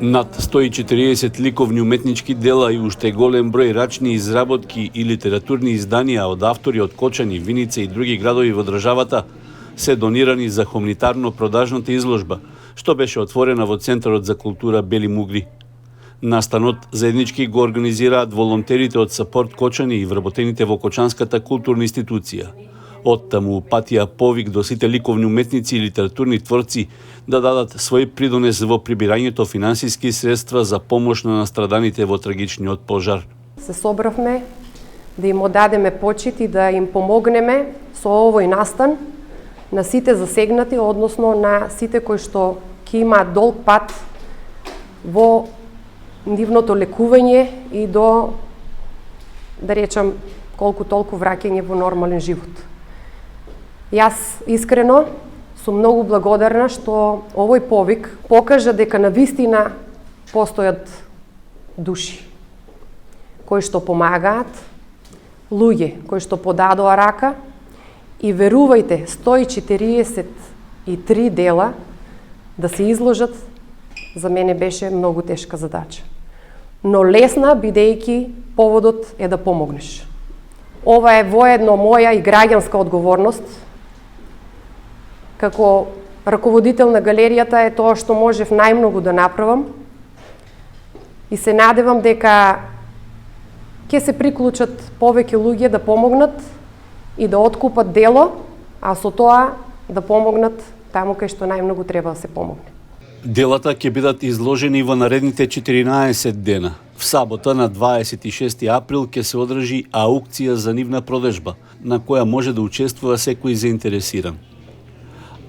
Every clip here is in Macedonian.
Над 140 ликовни уметнички дела и уште голем број рачни изработки и литературни изданија од автори од Кочани, Виница и други градови во државата се донирани за хуманитарно-продажната изложба, што беше отворена во Центарот за култура Бели Мугли. Настанот заеднички го организираат волонтерите од Сапорт Кочани и вработените во Кочанската културна институција. Оттаму патија повик до сите ликовни уметници и литературни творци да дадат свој придонес во прибирањето финансиски средства за помош на настраданите во трагичниот пожар. Се собравме да им одадеме почит и да им помогнеме со овој настан на сите засегнати, односно на сите кои што ќе имаат долг пат во нивното лекување и до, да речам, колку толку враќање во нормален живот. Јас искрено сум многу благодарна што овој повик покажа дека навистина постојат души кои што помагаат, луѓе кои што подадоа рака и верувајте, 143 дела да се изложат за мене беше многу тешка задача. Но лесна, бидејќи поводот е да помогнеш. Ова е воедно моја и граѓанска одговорност. Како раководител на галеријата е тоа што можев најмногу да направам и се надевам дека ќе се приклучат повеќе луѓе да помогнат и да откупат дело, а со тоа да помогнат таму кај што најмногу треба да се помогне. Делата ќе бидат изложени во наредните 14 дена. В сабота на 26 април ќе се одржи аукција за нивна продажба, на која може да учествува секој заинтересиран.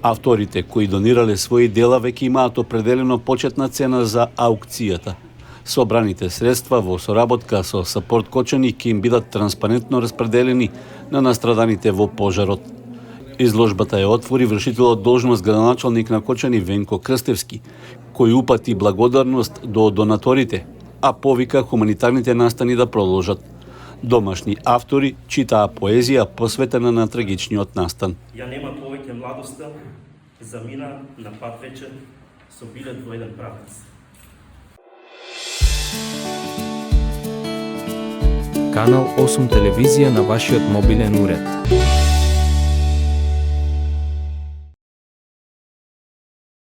Авторите кои донирале своји дела веќе имаат определено почетна цена за аукцијата. Собраните средства во соработка со Сапорт Кочани ќе им бидат транспарентно распределени на настраданите во пожарот. Изложбата ја отвори вршителот должност градоначалник на Кочани Венко Крстевски, кој упати благодарност до донаторите, а повика хуманитарните настани да продолжат. Домашни автори читаа поезија посветена на трагичниот настан. Ја нема повеќе младоста, замина на пат вечер со билет во еден правец. Канал 8 телевизија на вашиот мобилен уред.